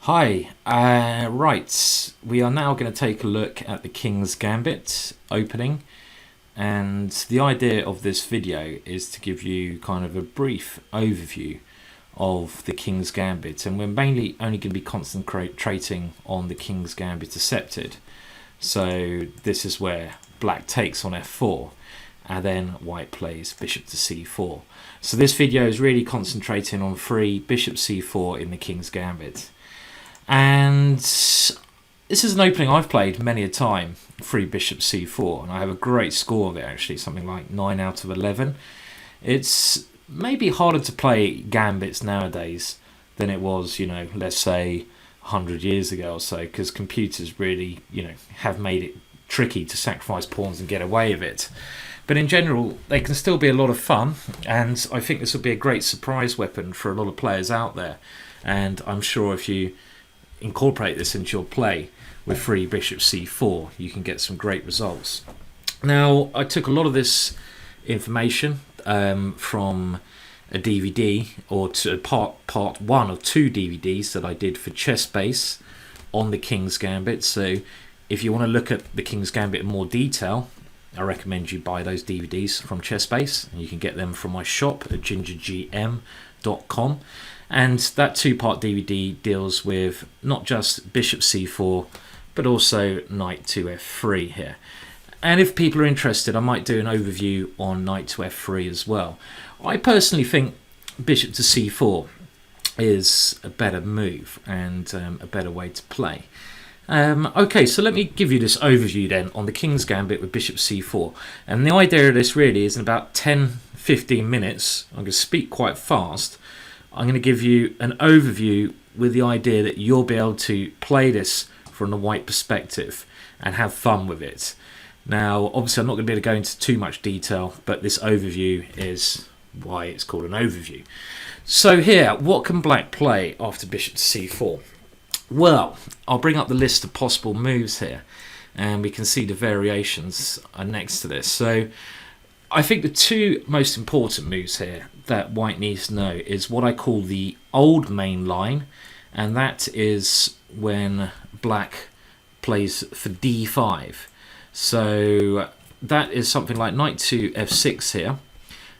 Hi, right, we are now going to take a look at the King's Gambit opening, and the idea of this video is to give you kind of a brief overview of the King's Gambit, and we're mainly only going to be concentrating on the King's Gambit accepted. So this is where black takes on f4 and then white plays bishop to c4. So this video is really concentrating on free bishop c4 in the King's Gambit. And this is an opening I've played many a time, free bishop c4, and I have a great score of it actually, something like 9 out of 11. It's maybe harder to play gambits nowadays than it was, let's say 100 years ago or so, because computers really, have made it tricky to sacrifice pawns and get away with it. But in general, they can still be a lot of fun, and I think this will be a great surprise weapon for a lot of players out there. And I'm sure if you incorporate this into your play with free bishop c4, you can get some great results. Now, I took a lot of this information from a DVD, or to part one of 2 DVDs that I did for Chess Base on the King's Gambit. So if you want to look at the King's Gambit in more detail, I recommend you buy those DVDs from Chess Base, and you can get them from my shop at GingerGM.com. And that 2-part DVD deals with not just bishop c4, but also knight to f3 here. And if people are interested, I might do an overview on knight to f3 as well. I personally think bishop to c4 is a better move and a better way to play. Okay, so let me give you this overview then on the King's Gambit with bishop c4. And the idea of this really is in about 10-15 minutes, I'm going to speak quite fast, I'm going to give you an overview with the idea that you'll be able to play this from the white perspective and have fun with it. Now, obviously I'm not going to be able to go into too much detail, but this overview is why it's called an overview. So here, what can black play after bishop to c4? Well, I'll bring up the list of possible moves here, and we can see the variations are next to this. So I think the 2 most important moves here that white needs to know is what I call the old main line, and that is when black plays for d5. So that is something like knight to f6 here,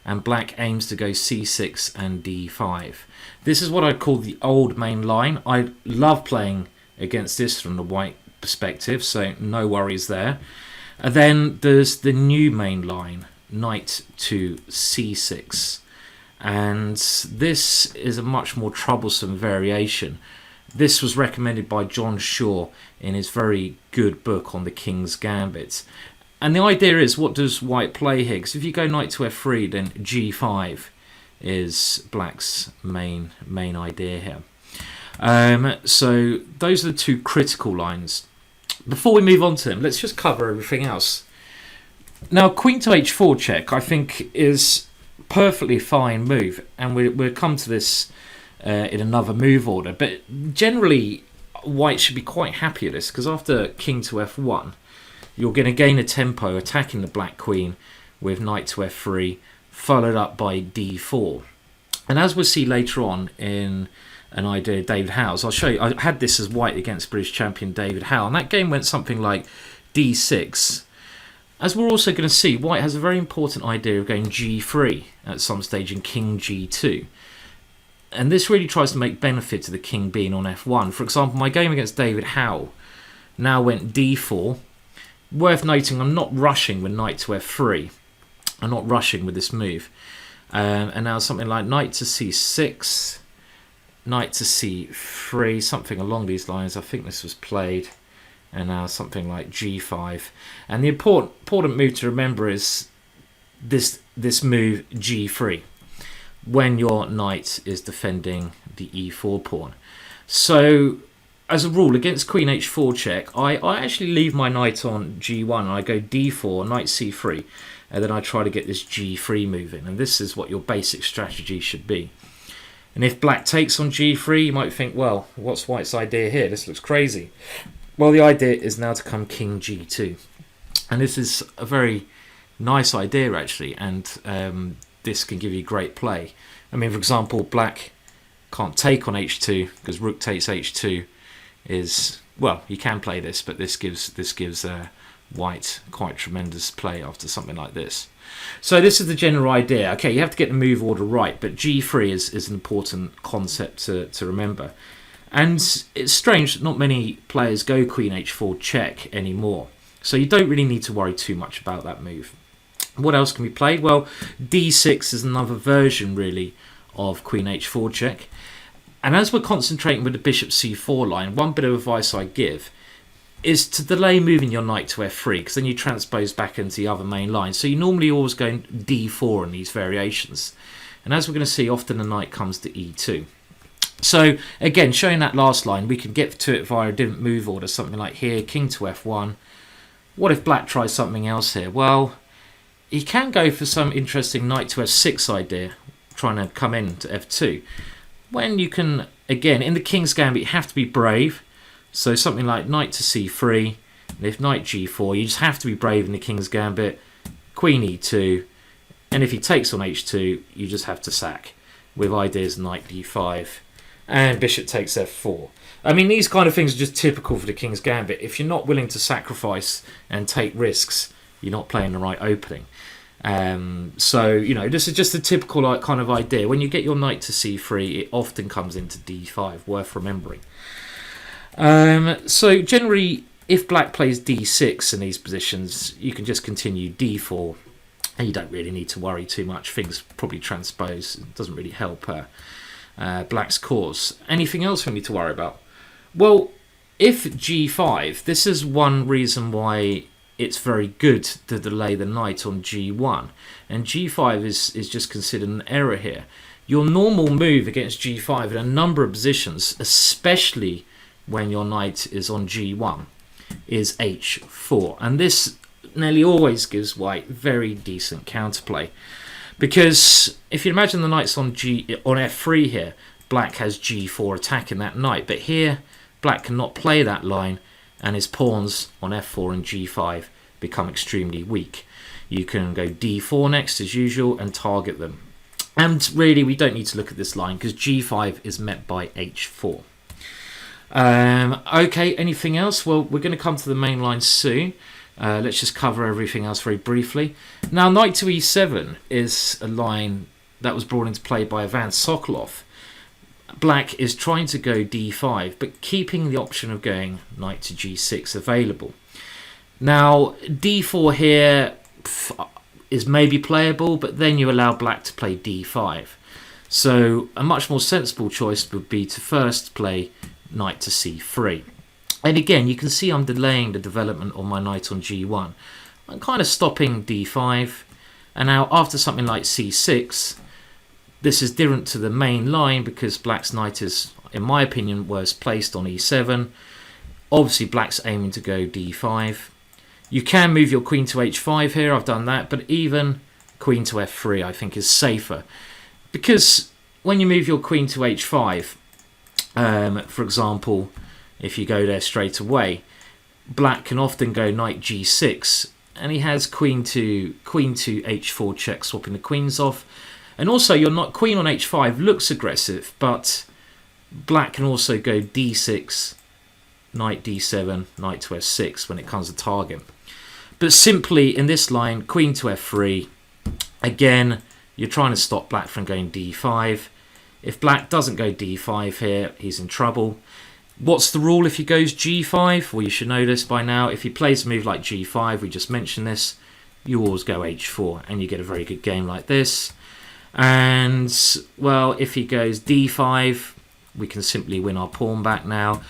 and black aims to go c6 and d5. This is what I call the old main line. I love playing against this from the white perspective, so no worries there. And then there's the new main line, knight to c6, and this is a much more troublesome variation. This was recommended by John Shaw in his very good book on the King's Gambit. And the idea is, what does white play here? Because if you go knight to f3, then g5 is black's main idea here. So those are the 2 critical lines. Before we move on to them, let's just cover everything else. Now, queen to h4 check, I think, is perfectly fine move, and we'll come to this in another move order. But generally, white should be quite happy at this, because after king to f1, you're going to gain a tempo attacking the black queen with knight to f3, followed up by d4. And as we'll see later on in an idea of David Howe's, I'll show you, I had this as white against British champion David Howe, and that game went something like d6. As we're also going to see, white has a very important idea of going g3 at some stage in king g2. And this really tries to make benefit to the king being on f1. For example, my game against David Howe now went d4. Worth noting, I'm not rushing with knight to f3. I'm not rushing with this move. And now something like knight to c6, knight to c3, something along these lines. I think this was played. And now something like g5. And the important move to remember is this move g3, when your knight is defending the e4 pawn. So as a rule, against queen h4 check, I actually leave my knight on g1 and I go d4, knight c3, and then I try to get this g3 move in. And this is what your basic strategy should be. And if black takes on g3, you might think, well, what's white's idea here? This looks crazy. Well, the idea is now to come king g2. And this is a very nice idea, actually, and this can give you great play. I mean, for example, black can't take on h2 because rook takes h2, is, well, you can play this, but this gives white quite tremendous play after something like this. So this is the general idea. Okay, you have to get the move order right, but g3 is an important concept to remember. And it's strange that not many players go queen h4 check anymore, so you don't really need to worry too much about that move. What else can be played? Well, d6 is another version really of queen h4 check. And as we're concentrating with the bishop c4 line, one bit of advice I give is to delay moving your knight to f3, because then you transpose back into the other main line. So you normally always go d4 in these variations. And as we're going to see, often the knight comes to e2. So again, showing that last line, we can get to it via a different move order, something like here, king to f1. What if black tries something else here? Well, he can go for some interesting knight to f6 idea, trying to come in to f2. When you can, again, in the King's Gambit, you have to be brave. So something like knight to c3, and if knight g4, you just have to be brave in the King's Gambit. Queen e2, and if he takes on h2, you just have to sack, with ideas knight d5, and bishop takes f4. I mean, these kind of things are just typical for the King's Gambit. If you're not willing to sacrifice and take risks, you're not playing the right opening. So, you know, this is just a typical like kind of idea. When you get your knight to c3, it often comes into d5, worth remembering. So generally, if black plays d6 in these positions, you can just continue d4, and you don't really need to worry too much. Things probably transpose. It doesn't really help black's cause. Anything else we need to worry about? Well, if g5, this is one reason why it's very good to delay the knight on g1, and g5 is just considered an error here. Your normal move against g5 in a number of positions, especially when your knight is on g1, is h4, and this nearly always gives white very decent counterplay, because if you imagine the knight's on f3 here, black has g4 attacking that knight, but here black cannot play that line, and his pawns on f4 and g5 become extremely weak. You can go d4 next as usual and target them, and really we don't need to look at this line because g5 is met by h4. Okay, anything else? Well, we're going to come to the main line soon. Let's just cover everything else very briefly. Now, knight to e7 is a line that was brought into play by Ivan Sokolov. Black is trying to go d5, but keeping the option of going knight to g6 available. Now, d4 here is maybe playable, but then you allow black to play d5. So a much more sensible choice would be to first play knight to c3. And again, you can see I'm delaying the development on my knight on g1. I'm kind of stopping d5. And now after something like c6, this is different to the main line because black's knight is, in my opinion, worse placed on e7. Obviously, black's aiming to go d5. You can move your queen to h5 here. I've done that. But even queen to f3, I think, is safer. Because when you move your queen to h5, for example, if you go there straight away, black can often go knight g6, and he has queen to h4 check, swapping the queens off. And also, your queen on h5 looks aggressive, but black can also go d6, knight d7, knight to f6 when it comes to target. But simply in this line, queen to f3, again, you're trying to stop black from going d5. If black doesn't go d5 here, he's in trouble. What's the rule if he goes g5? Well, you should know this by now. If he plays a move like g5, we just mentioned this, you always go h4, and you get a very good game like this. And, well, if he goes d5, we can simply win our pawn back now.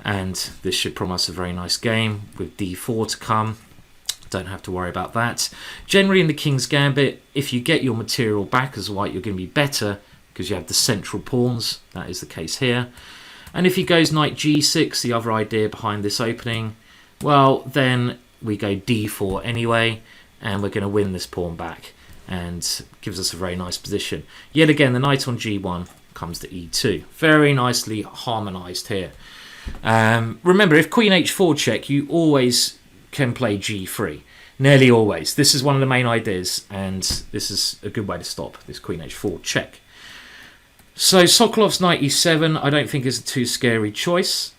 And this should promise a very nice game with d4 to come. Don't have to worry about that. Generally in the King's Gambit, if you get your material back as white, you're going to be better because you have the central pawns. That is the case here. And if he goes knight g6, the other idea behind this opening, well, then we go d4 anyway, and we're going to win this pawn back, and gives us a very nice position. Yet again, the knight on g1 comes to e2. Very nicely harmonized here. Remember, if queen h4 check, you always can play g3. Nearly always. This is one of the main ideas, and this is a good way to stop this queen h4 check. So Sokolov's knight e7 I don't think is a too scary choice.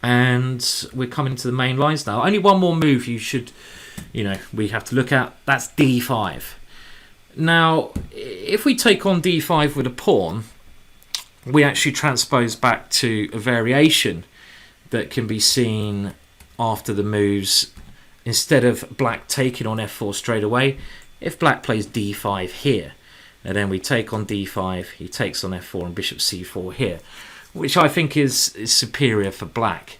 And we're coming to the main lines now. Only one more move we have to look at. That's d5. Now, if we take on d5 with a pawn, we actually transpose back to a variation that can be seen after the moves. Instead of black taking on f4 straight away, if black plays d5 here, and then we take on d5, he takes on f4 and bishop c4 here, which I think is superior for black.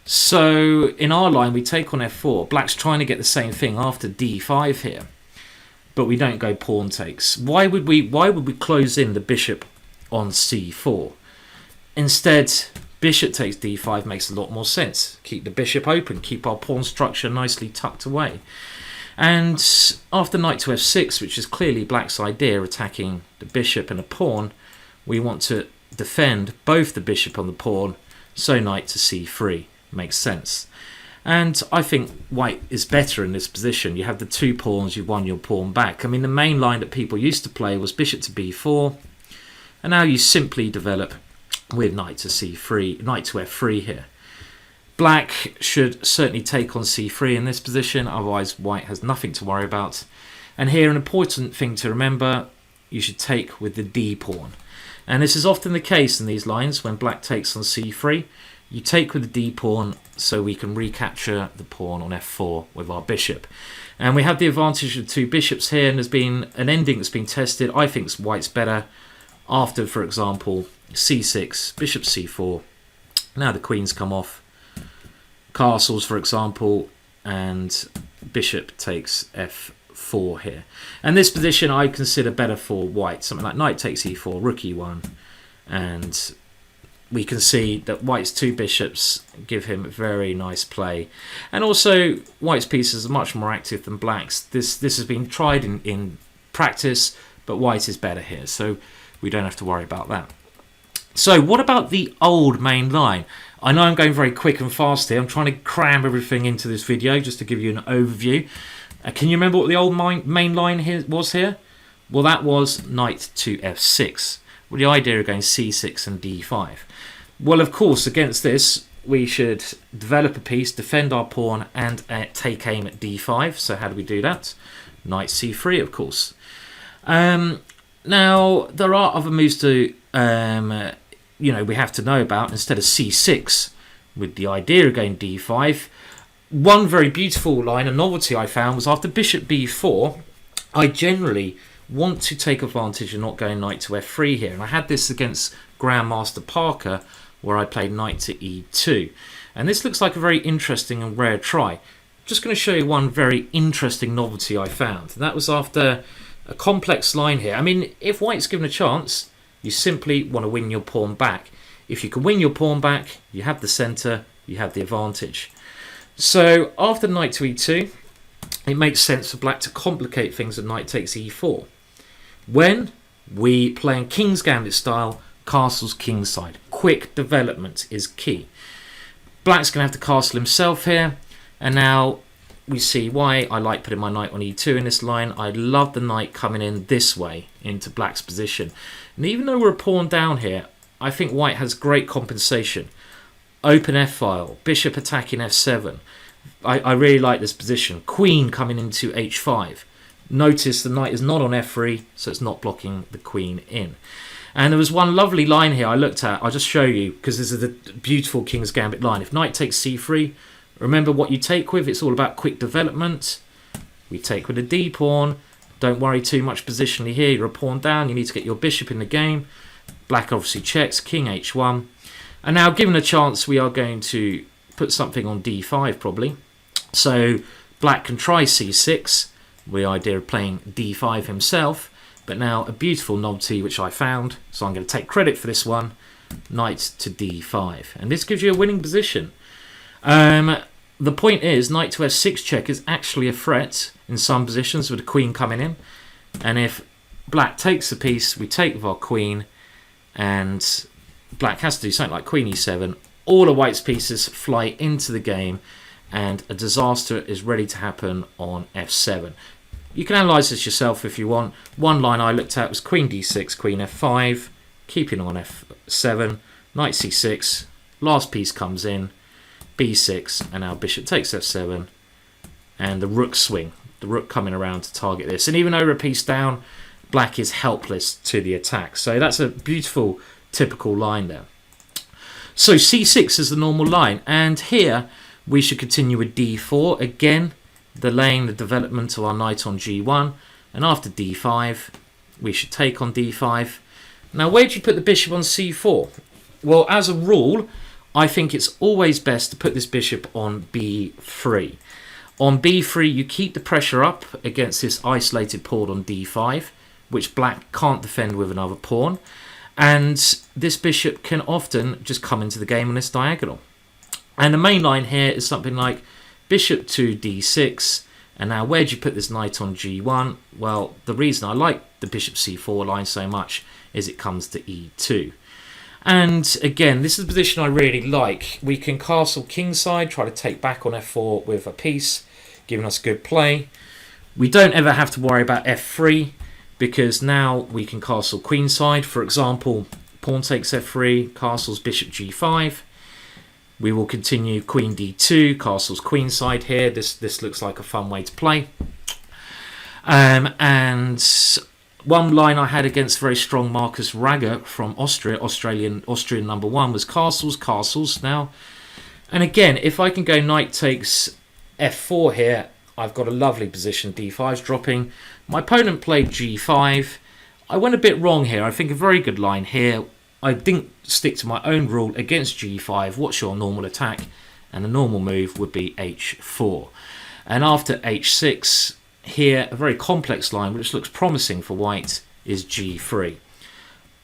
So in our line, we take on f4. Black's trying to get the same thing after d5 here, but we don't go pawn takes. Why would we close in the bishop on c4? Instead, bishop takes d5 makes a lot more sense. Keep the bishop open, keep our pawn structure nicely tucked away. And after knight to f6, which is clearly black's idea, attacking the bishop and a pawn, we want to defend both the bishop and the pawn, so knight to c3 makes sense. And I think white is better in this position. You have the two pawns, you've won your pawn back. I mean, the main line that people used to play was bishop to b4, and now you simply develop with knight to c3, knight to f3 here. Black should certainly take on c3 in this position, otherwise white has nothing to worry about. And here, an important thing to remember, you should take with the d pawn. And this is often the case in these lines when black takes on c3. You take with the d pawn so we can recapture the pawn on f4 with our bishop. And we have the advantage of two bishops here, and there's been an ending that's been tested. I think white's better after, for example, c6, bishop c4. Now the queens come off. Castles, for example, and bishop takes f4 here. And this position I consider better for white. Something like knight takes e4, rook e1, and we can see that white's two bishops give him very nice play. And also, white's pieces are much more active than black's. This has been tried in practice, but white is better here, so we don't have to worry about that. So what about the old main line? I know I'm going very quick and fast here. I'm trying to cram everything into this video just to give you an overview. Can you remember what the old main line here was here? Well, that was knight to f6, with the idea of going c6 and d5. Well, of course, against this, we should develop a piece, defend our pawn, and take aim at d5. So how do we do that? Knight c3, of course. Now, there are other moves to we have to know about. Instead of c6, with the idea of going d5. One very beautiful line, a novelty I found, was after bishop b4, I generally want to take advantage of not going knight to f3 here. And I had this against Grandmaster Parker, where I played knight to e2. And this looks like a very interesting and rare try. Just going to show you one very interesting novelty I found. And that was after a complex line here. I mean, if white's given a chance, you simply want to win your pawn back. If you can win your pawn back, you have the centre, you have the advantage. So after knight to e2, it makes sense for black to complicate things at knight takes e4. When we play in King's Gambit style, castles kingside. Quick development is key. Black's going to have to castle himself here, and now we see why I like putting my knight on e2 in this line. I love the knight coming in this way into black's position. And even though we're a pawn down here, I think white has great compensation. Open f-file, bishop attacking f7. I really like this position. Queen coming into h5. Notice the knight is not on f3, so it's not blocking the queen in. And there was one lovely line here I looked at. I'll just show you, because this is a beautiful King's Gambit line. If knight takes c3, remember what you take with. It's all about quick development. We take with a d pawn. Don't worry too much positionally here. You're a pawn down. You need to get your bishop in the game. Black obviously checks. King h1. And now, given a chance, we are going to put something on d5 probably. So black can try c6 with the idea of playing d5 himself. But now a beautiful novelty which I found, so I'm going to take credit for this one, knight to d5. And this gives you a winning position. The point is, knight to f6 check is actually a threat in some positions with the queen coming in. And if black takes a piece, we take with our queen, and black has to do something like queen e7. All of white's pieces fly into the game, and a disaster is ready to happen on f7. You can analyse this yourself if you want. One line I looked at was queen d6, queen f5, keeping on f7, knight c6, last piece comes in, b6, and now bishop takes f7, and the rook swing. The rook coming around to target this. And even over a piece down, black is helpless to the attack. So that's a beautiful, typical line there. So c6 is the normal line. And here we should continue with d4. Again, delaying the development of our knight on g1. And after d5, we should take on d5. Now, where do you put the bishop on c4? Well, as a rule, I think it's always best to put this bishop on b3. On b3, you keep the pressure up against this isolated pawn on d5, which black can't defend with another pawn. And this bishop can often just come into the game on this diagonal. And the main line here is something like bishop to d6. And now where do you put this knight on g1? Well, the reason I like the bishop c4 line so much is it comes to e2. And again, this is a position I really like. We can castle kingside, try to take back on f4 with a piece, giving us good play. We don't ever have to worry about f3 because now we can castle queenside. For example, pawn takes f3, castles bishop g5. We will continue queen d2, castles queenside here. This looks like a fun way to play. And one line I had against very strong Marcus Rager from Austria, Austrian #1, was castles now. And again, if I can go knight takes f4 here, I've got a lovely position. d5's dropping. My opponent played g5. I went a bit wrong here. I think a very good line here. I didn't stick to my own rule against g5. What's your normal attack? And the normal move would be h4. And after h6, here, a very complex line, which looks promising for white, is g3.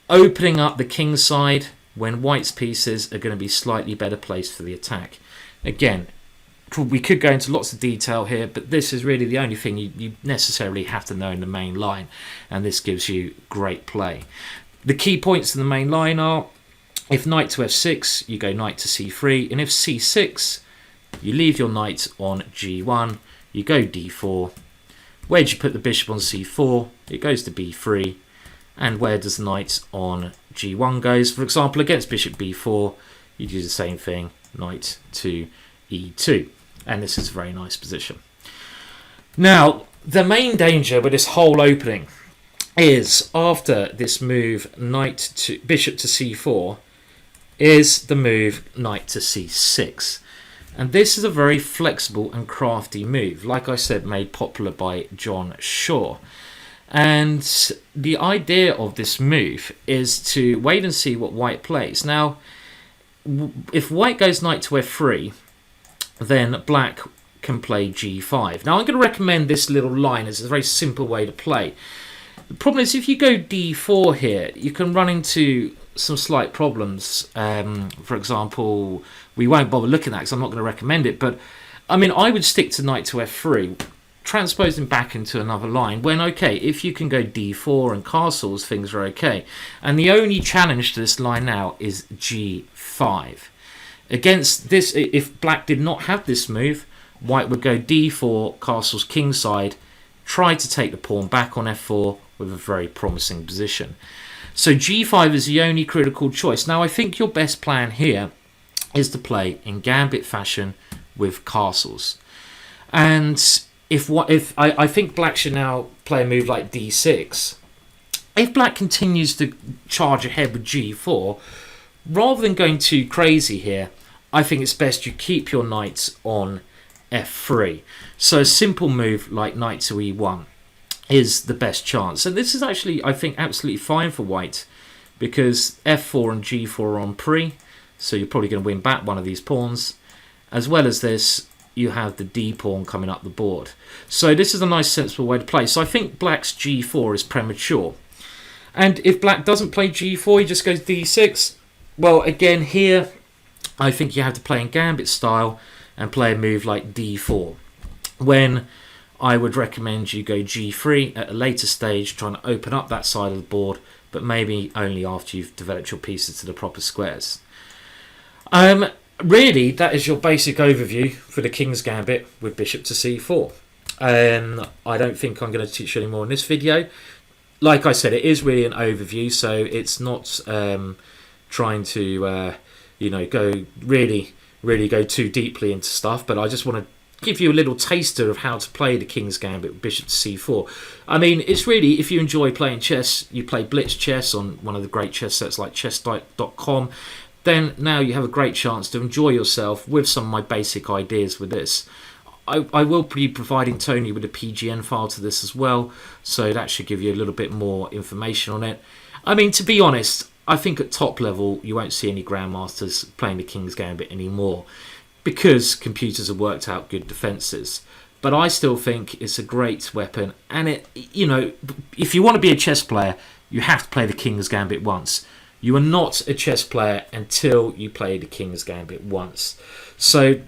Opening up the king side when white's pieces are going to be slightly better placed for the attack. Again, we could go into lots of detail here, but this is really the only thing you necessarily have to know in the main line, and this gives you great play. The key points in the main line are, if knight to f6, you go knight to c3, and if c6, you leave your knight on g1, you go d4. Where do you put the bishop on c4? It goes to b3. And where does the knight on g1 goes? For example, against bishop b4, you do the same thing, knight to e2. And this is a very nice position. Now, the main danger with this whole opening is after this move, bishop to c4, is the move knight to c6. And this is a very flexible and crafty move, like I said, made popular by John Shaw. And the idea of this move is to wait and see what white plays. Now, if white goes knight to f3, then black can play g5. Now, I'm going to recommend this little line as a very simple way to play. The problem is if you go d4 here, you can run into some slight problems. For example, we won't bother looking at that because I'm not going to recommend it, but I mean, I would stick to knight to f3, transposing back into another line when, okay, if you can go d4 and castles, things are okay. And the only challenge to this line now is g5. Against this, if black did not have this move, white would go d4, castles kingside, try to take the pawn back on f4 with a very promising position. So g5 is the only critical choice. Now, I think your best plan here is to play in gambit fashion with castles. And I think black should now play a move like d6. If black continues to charge ahead with g4, rather than going too crazy here, I think it's best you keep your knights on f3. So a simple move like knight to e1 is the best chance. And this is actually, I think, absolutely fine for white because f4 and g4 are on pre, so you're probably going to win back one of these pawns. As well as this, you have the d pawn coming up the board. So this is a nice, sensible way to play. So I think black's g4 is premature. And if black doesn't play g4, he just goes d6. Well, again, here, I think you have to play in gambit style and play a move like d4. When I would recommend you go g3 at a later stage, trying to open up that side of the board, but maybe only after you've developed your pieces to the proper squares. Really, that is your basic overview for the King's Gambit with bishop to c4. I don't think I'm going to teach you any more in this video. Like I said, it is really an overview, so it's not trying to go really really go too deeply into stuff, but I just want to give you a little taster of how to play the King's Gambit with bishop to c4. I mean, it's really, if you enjoy playing chess, you play blitz chess on one of the great chess sites like chess.com, then now you have a great chance to enjoy yourself with some of my basic ideas with this. I will be providing Tony with a PGN file to this as well, so that should give you a little bit more information on it. I mean, to be honest, I think at top level you won't see any grandmasters playing the King's Gambit anymore because computers have worked out good defences. But I still think it's a great weapon, and it, you know, if you want to be a chess player, you have to play the King's Gambit once. You are not a chess player until you play the King's Gambit once. So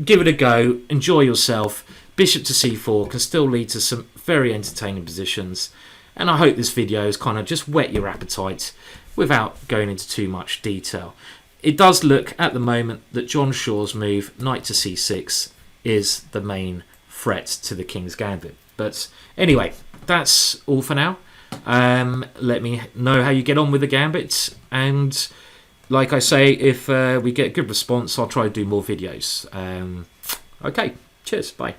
give it a go, enjoy yourself. Bishop to c4 can still lead to some very entertaining positions, and I hope this video has kind of just whet your appetite without going into too much detail. It does look at the moment that John Shaw's move, knight to c6, is the main threat to the King's Gambit. But anyway, that's all for now. Let me know how you get on with the Gambit, and like I say, if we get good response, I'll try to do more videos. Okay, cheers, bye.